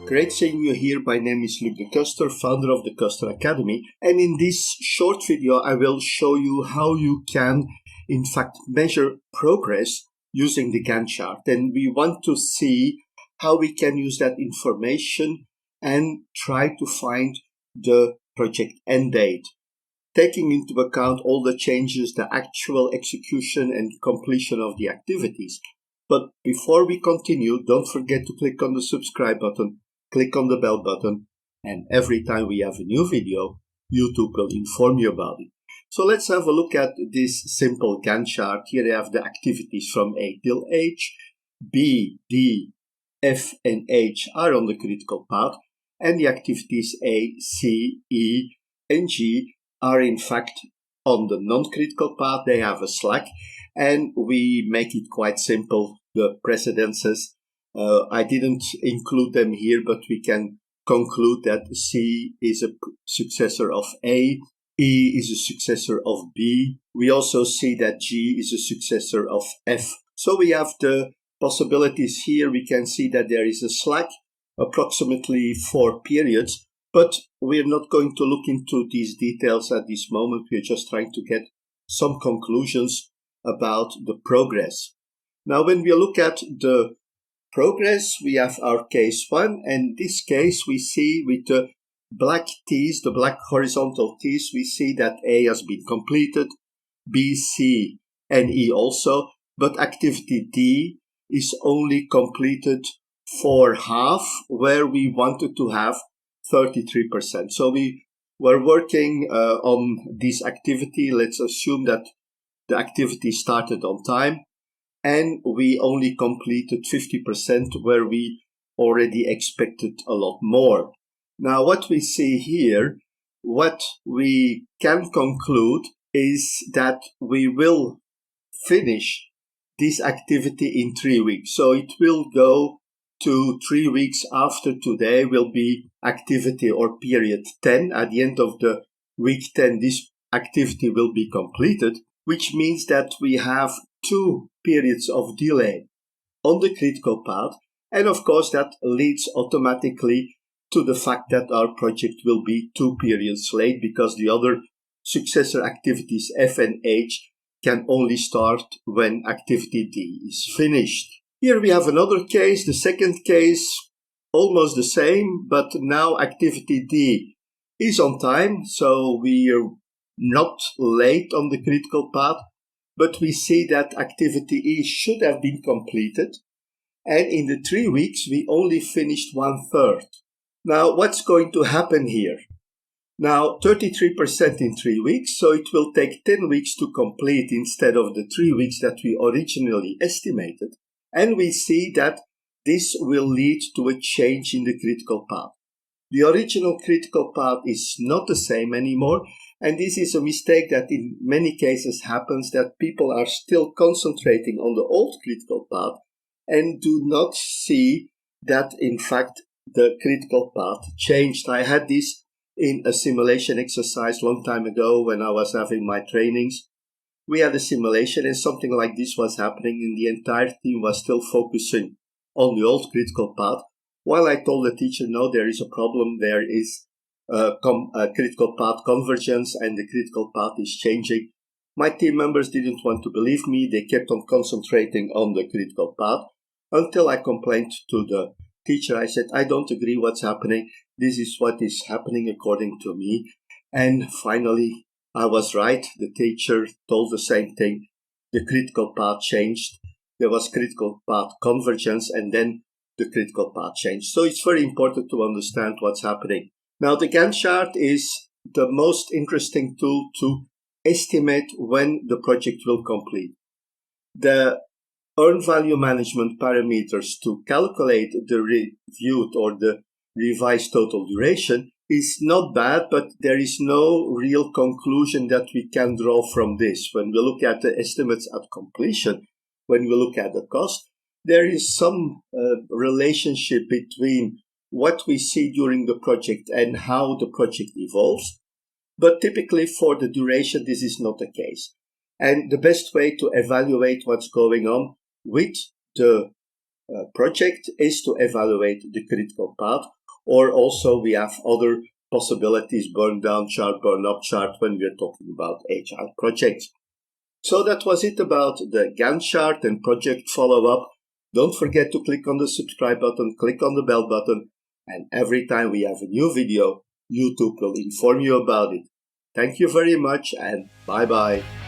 Great seeing you here. My name is Luc de Custer, founder of the Custer Academy. And in this short video, I will show you how you can, in fact, measure progress using the Gantt chart. And we want to see how we can use that information and try to find the project end date, taking into account all the changes, the actual execution and completion of the activities. But before we continue, don't forget to click on the subscribe button, click on the bell button, and every time we have a new video, YouTube will inform you about it. So let's have a look at this simple Gantt chart. Here I have the activities from A till H. B, D, F, and H are on the critical path, and the activities A, C, E, and G are in fact on the non-critical path. They have a slack, and we make it quite simple. The precedences, I didn't include them here, but we can conclude that C is a successor of A, E is a successor of B. We also see that G is a successor of F. So we have the possibilities here. We can see that there is a slack, approximately 4 periods, but we're not going to look into these details at this moment. We're just trying to get some conclusions about the progress. Now, when we look at the progress, we have our case 1, and this case we see with the black T's, the black horizontal T's, we see that A has been completed, B, C, and E also, but activity D is only completed for half, where we wanted to have 33%. So we were working on this activity. Let's assume that the activity started on time, and we only completed 50%, where we already expected a lot more. Now, what we see here, what we can conclude is that we will finish this activity in 3 weeks. So it will go to 3 weeks after today will be activity or period 10. At the end of the week 10, this activity will be completed, which means that we have 2 periods of delay on the critical path. And of course, that leads automatically to the fact that our project will be 2 periods late, because the other successor activities F and H can only start when activity D is finished. Here we have another case, the second case, almost the same, but now activity D is on time, so we're not late on the critical path, but we see that activity E should have been completed, and in the 3 weeks we only finished 1/3. Now, what's going to happen here? Now, 33% in 3 weeks, so it will take 10 weeks to complete instead of the 3 weeks that we originally estimated. And we see that this will lead to a change in the critical path. The original critical path is not the same anymore, and this is a mistake that in many cases happens, that people are still concentrating on the old critical path and do not see that in fact the critical path changed. I had this in a simulation exercise long time ago when I was having my trainings. We had a simulation and something like this was happening, and the entire team was still focusing on the old critical path, while I told the teacher, no, there is a problem. There is a critical path convergence and the critical path is changing. My team members didn't want to believe me. They kept on concentrating on the critical path until I complained to the teacher. I said, I don't agree what's happening. This is what is happening according to me. And finally, I was right. The teacher told the same thing. The critical path changed. There was critical path convergence, and then the critical path changed. So it's very important to understand what's happening. Now, the Gantt chart is the most interesting tool to estimate when the project will complete. The earned value management parameters to calculate the reviewed or the revised total duration is not bad, but there is no real conclusion that we can draw from this. When we look at the estimates at completion, when we look at the cost, there is some relationship between what we see during the project and how the project evolves. But typically for the duration, this is not the case. And the best way to evaluate what's going on with the project is to evaluate the critical path or also we have other possibilities, burn down chart, burn up chart, when we're talking about agile projects. So that was it about the Gantt chart and project follow-up. Don't forget to click on the subscribe button, click on the bell button, and every time we have a new video, YouTube will inform you about it. Thank you very much, and bye-bye.